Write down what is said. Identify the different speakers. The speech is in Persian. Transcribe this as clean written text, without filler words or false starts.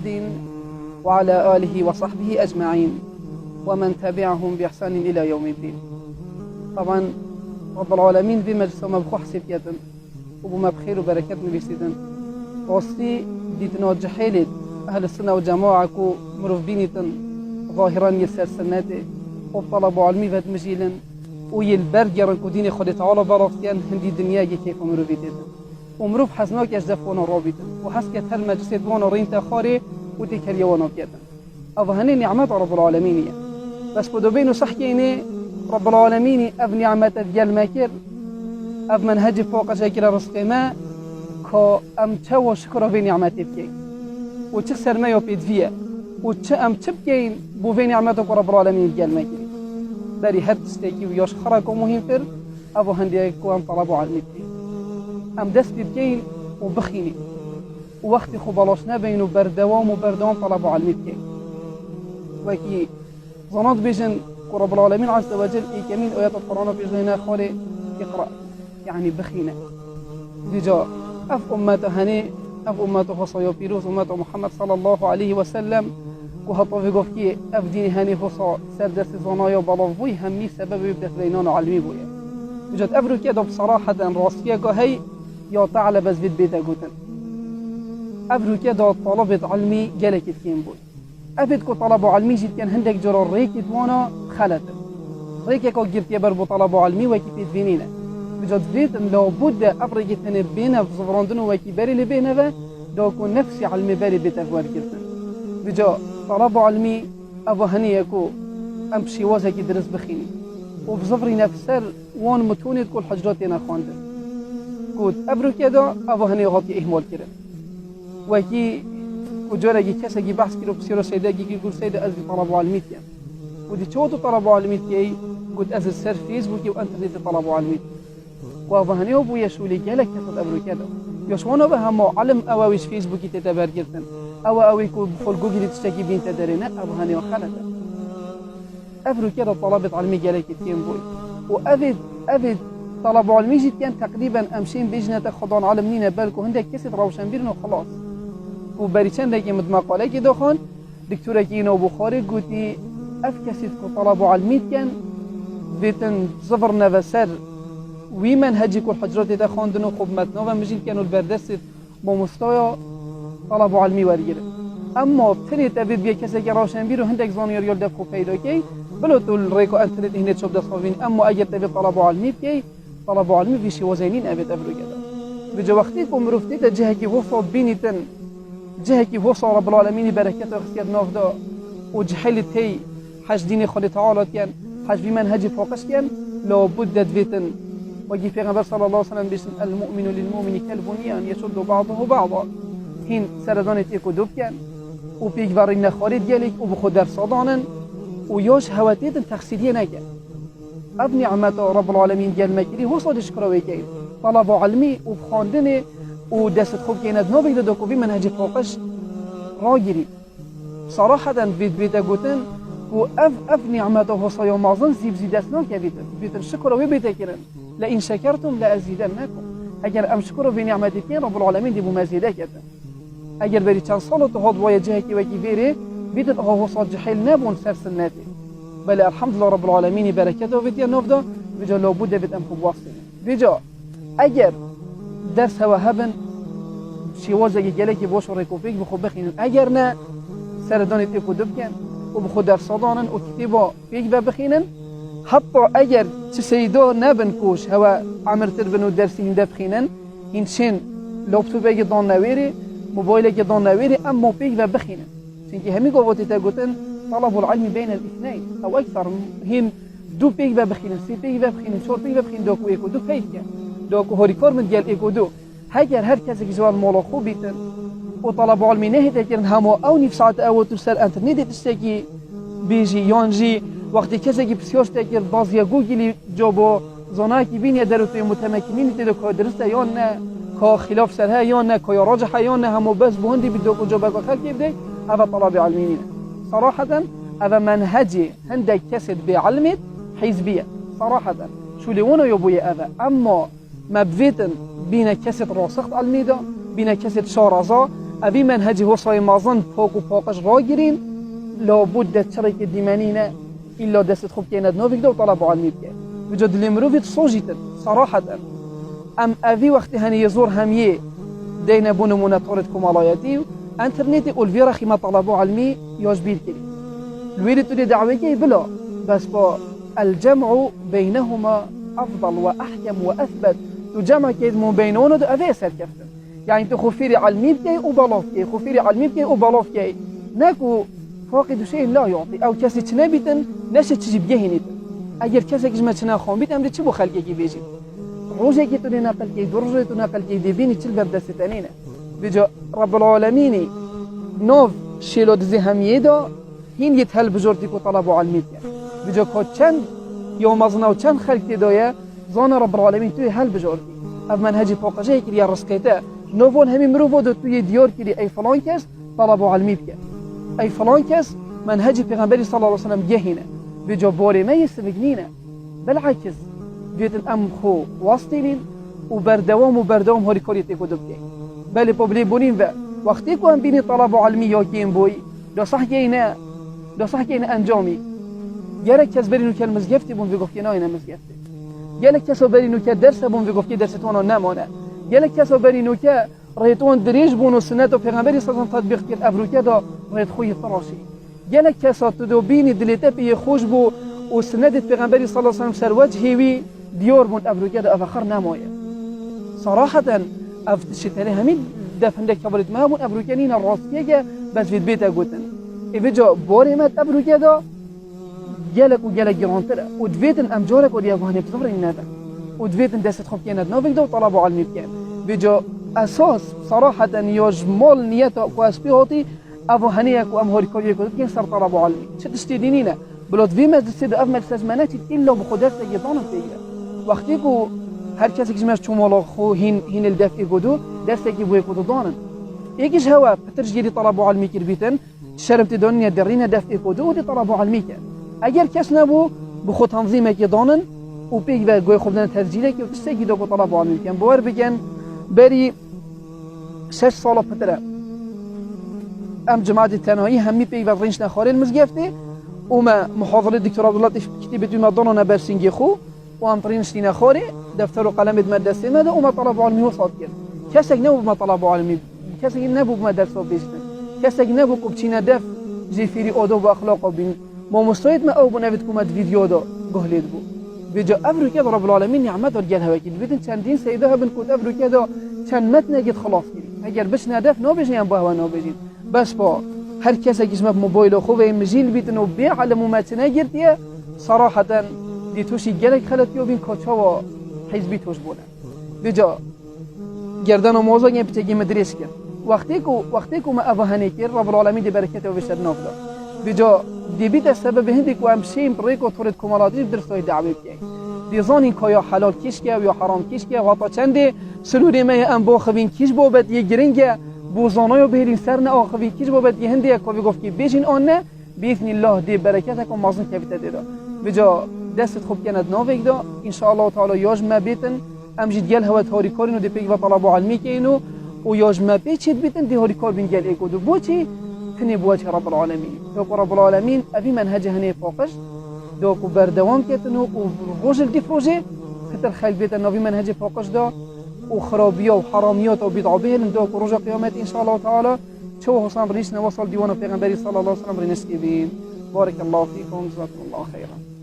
Speaker 1: محمد وعلى آله وصحبه أجمعين ومن تبعهم بإحسان إلى يوم الدين. طبعا رب العالمين بمجلس ومبخو حسيبيتن وبما بخير وبركات نبيسيدن وصي ديتنا جحيلت أهل السنة والجماعة كو مروف بينيتن ظاهرا يسر سناتي وطلبوا علمي فات مجيلا ويلبرجرن كو ديني خدي تعالى برافتيان هندي دنيا كيف مروفيتن ومروف حسناك يجدفون الرابطن وحسكت هالمجلسات وانا رينتا خاري وتكريا وانا بيتن أظهني نعمات رب العالمين بس كدو بينو صحكيني رب العالمين أب نعمة ديال ماكر أب منهج فوق شاكر رزق ما كو أم تشو شكر في نعمتي بكين وتسر ما يوبيد فيها أم تبكين بو في نعمتك رب العالمين ديال ماكر داري هاد تستيكي وياش خراكو مهم فر أبو هنديكو أم طلبوا على المبكين أم دست بكين وبخيني ووقت خبالاشنا بينو بردوام وبردوام طلبوا على المبكين وكي ظنات بيجن رب العالمين عز وجل كمين آيات القرآن بيجننا خالي اقرأ يعني بخينا ديجا أف أمته هني أف أمته فصايا بيروز أمته محمد صلى الله عليه وسلم وهطا في قفكي أف ديني هني فصا سردس زنايا بلافوي همي سبب يبدأ بينانا علمي بويا وجد أفرو كده بصراحة راسية هي يا تعالى بس بيت قوتن أفرو كده طلبت علمي جالك الكين بوي أفيد كو طلبوا علمي جيت كان هندك جرار ريكت وانا خلت ريكي كو جبت يبربو طلبوا علمي وكي تدفينينا بجد زيت لو بد أفرق الثاني بينا في صفراندن وكي باري اللي بينا ذا دوكو نفسي علمي باري بيت أفوار جلتن بجا طلبوا علمي أبو هنيكو أمشي وازكي درس بخيني وفي صفري نفسر وان متوني كل حجراتنا خواندن كود أبرو كده أبو هني غطي إهمال كده وكي وجورجي كسجي بحث كيلو بسيرو سيدا جي يقول سيدا أزي طلبوا علمي كيان ودي شو طلبوا علمي كي قد أزل سر فيسبوك وأنترنت طلبوا علمي وأبو هني أبو يشولي جالك كسد أبرو كده يشوانا بها ما علم أواويش فيسبوك تتبار جلتن أو يكون بخل جوجل تشتكي بين تدارنا أبو هني وخلته أبرو كده طلبت علمي جالك كيان بوي وأبد طلبوا علمي جيت كان تقريبا أمشين بجنة خضان علمنينا بالكو هندك كسد روشن بيرنا وخلاص وبريشان داكي مدمقالة كي دخون دكتورة كينا وبخاري قوتي أفكسد كو طلبوا علمي كان بيتن صفر نفسر ويمن هجي كل حجرات دخون دنو خوب متنا ومجين كانوا البردست بمستوى طلبوا علمي ورير أما بتريت أبيد بيا كسا كراشن بيرو هندك زانيار يول دفخو فايدو كي بلو تقول ريكو أنترنت هنا تشوف دصافين أما أجر تبي طلبوا علمي كي طلبوا علمي في شي وزينين أبيد أبرو كذا بجا وقتيكم رفتيت جهة كي وصل بينيتن جهة كي وصل رب العالمين بركته اختيار نافدا وجحلت هي حج ديني خالي تعالى كان حج بمنهج فوقش كان لو بد دفيتن وجي في غنبر صلى الله عليه وسلم باسم المؤمن للمؤمن كالبنيان يشد بعضه بعضا هين سردان تيكو دوب كان وبيك بارين خالد ديالك وبخو درس صدانا ويوش هواتيت تخسيدية ناكا ابني عمته رب العالمين ديال مكري وصل شكراوي كاين طلبوا علمي وبخاندني ودست خوب كيناد نوبي دوكو في منهج فوقش راجري صراحة بيت قوتن وأف نعمته وصايا معظم زيب دسنا كبيتن شكراوي بيتكرن لئن شكرتم لأزيدنكم أجر أم شكروا في نعمتك رب العالمين دي بمزيدك أجر بري كان صلت هاد ويجهك وكي فيري بيتت هو وصل جحيل نابون سرسناتي بل الحمد لله رب العالمين بركته في تيان نوفدا بيجا لو بد بيت أمكم واصل بيجا أجر درس هوا هبن شي وزجي جالك بوش ريكوفيك بخو بخين أجرنا سرداني تيكو دبكن وبخو درس صدانا وكتبا فيك بخينا حتى أجر تسيدو نابن كوش هوا عمر تربنو درسي هندا بخينا هنشين لوبتو بيجي دون نويري موبايلك دون نويري أما فيك بخينا سنكي همي قوتي تاقوتن طلبوا العلم بين الاثنين أو أكثر هن دو بيك بخينا سي بيك بخينا شور بيك بخين دوكو إيكو دو فيك دوكو هو ريكورمنت ديال إيكو دو هاجر هر كذا جوال مولاخو بيتن وطلبوا علمي نهي تكرن همو أو نفسات أو ترسل أنترنت تشتكي بيجي يونجي وقت كذا بسيوش تكر بازيا جوجلي جوبو زناكي بين يدرسوا متمكنين تدوكو درسته يونا كا خلاف سرها يونا كا يراجح يونا همو بس بهندي بدوكو جوبك خلك يبدأ هذا طلب علميين صراحة هذا منهجي هندك كسد بعلمت حزبية صراحة شو اللي وانا يبوي هذا أما ما بفيتن بين كسد راسخ علميدا بين كسد شارزا اوی منهج وصای مازن پاک و پاکش را گیرین لابد چرا که دیمانینه إلا دست خوب كيناد نوفيك دو طلب علمي بكي بجد اللي مروفيت صوجيتا صراحة أم أذي وقت هني يزور هميه دينا بونو منطورت كمالاياتي انترنتي والفيرا خيما طلبوا علمي يوجبيل كلي الويري تولي دعويكي بلا بس با الجمع بينهما أفضل وأحكم وأثبت تجمع كيد مو بينونه دو أذي أسر كفتن يعني تو خفيري علمي بكي وبلاف كي خفيري علمي بكي وبلاف كي ناكو فاقد شيء لا يعطي او کسی چنه بیتن نشه چیزی بگهینید اگر کسی که چنه خون بیت امر چی بو خلقی کی بیجی روزی که تو نقل کی درجه تو نقل کی دیبینی چل بردست تنینه بجا رب العالمین نوف شیلو دزی همیه دا هین یتهل بجورتی کو طلب علمی کرد بجا که چند یوم ازنا و چند خلق دایه زان رب العالمین توی هل بجورتی اف منهجی فوقجه کی یا رسکیته نوفون همین مرو دو توی دیار کی ای فلان کس طلب علمی کرد أي فلان كس منهج پیغمبری صلى الله عليه وسلم جهنه بجا بوري ما يستبقنينه بالعكس بيت الأم خو واصلين وبردوام هوري كوريتي كدب جاي بل ببلي بونين و وقتی کو هم بینی طلب علمی یا کیم بوی دو صح گینه انجامی گلک کس برینو که مزگفتی بون بگفت که نه اینه مزگفتی گلک کس برینو که درس بون بگفت که درستون نمانه گلک کس برینو که ريتون دريج بونو سنة وبيغمبري صلى الله عليه وسلم تطبيق كير أفروكا دا ريت خوي فراشي جالك كاسا تدو بيني دليتا بي خوش بو وسنة بيغمبري صلى الله عليه وسلم سر وجهي وي ديور بون أفروكا دا أفخر نامويا صراحة أفتشت عليها مين دفن دك كبرت ما بون أفروكا نين الراسكيجا بس في البيت أقوتن إفجا بوري مات أفروكا دا جالك جرانتر ودفيتن أمجارك ودي أفهاني بصفرين نادا ودفيتن دست خوب كينات نوفيك دا وطلبوا علمي بكين بجا أساس صراحة يجمل نيته وأسبيهاتي أبو هنيك وأمهوري كوريك ودكين سر طلب علمي شو تستدينينا بلوت في مجلس سيد أفمل سزمانات إلا بخدرت يضانم فيها وقتيكو هر کسی که جمعش چومالا خو هین الدفع گودو درسته که بوی کودو دانن یکیش هوا پترش گیری طلب علمی کر بیتن شربت دنیا درین دفع گودو و دی طلب علمی کر اگر کس نبو بخو تنظیمه که دانن و پیگ و گوی خوب دن تسجیله که تسته گیدو کو طلب علمی کن باور بگن بری 6 سال پتره ام جماعت تنهایی همی پیگ و رنج نخاره المزگفته و ما محاضره دکتر عبدالله کتیبت ما دانو نبرسینگی خو و ام طرینش دینا خاره دفتر و قلم مدرسه ماذا وما طلب علمي وصاد كده كسك نبو بما طلب علمي كسك نبو بما درس وبيشتن كسك نبو كوبتشينا دف جيفيري أودو بأخلاق بين ما مستعد ما أو بنفيد كومات فيديو ده جهلت بو بيجا أفريقيا رب العالمين نعمت ورجال هواكي بيتن كان دين سيدها بنكوت أفريقيا ده كان متنا جد خلاص كده أجر بس ندف نوبيجي ينبه ونوبيجي بس با هر كسك اسمه موبايل خوه مجيل بيتن وبيع على مماتنا جرتيه صراحة دي توشي جلك خلت يوبين كوتشوا حزبی توش بوده بجا گردن و موضوع این بتگی مدرس کرد وقتی که ما افهانی کرد رب العالمین دی برکت و بشر نافده بجا دی بیت سبب هندی که امشیم پریک و طورت کمالاتی درستای دعوی کرد دی زانی که یا حلال کیش که یا حرام کیش که و تا چنده سلوری ما ام با خوین کیش بابد یه گرینگ بوزانای و بهرین سر نه آخوین کیش بابد یه هندی که گفت که بیشین آن نه باذن الله دی برکت که مازن کبیت دیدا بجا دست خوب کند ناویک دا ان شاء الله تعالی یاج ما بیتن امجد گل هوا تاری کارینو دی پیگ و طلب علمی کینو و یاج ما بیچید بیتن دی هاری کار بین گل ایکودو بوچی کنی بوچ رب العالمین تو رب العالمین ابي منهج هنی فوقش دو کو بردوام کتنو و روز دی پروژه خطر خلق بیتن نوی منهج فوقش دا و خرابیا و حرامیات و بدع بهن دو کو روز قیامت ان شاء الله تعالی چو حسن رئیس نوصل دیوان پیغمبری صلی الله علیه و سلم رنسکی بین بارك الله فيكم جزاكم الله خيرا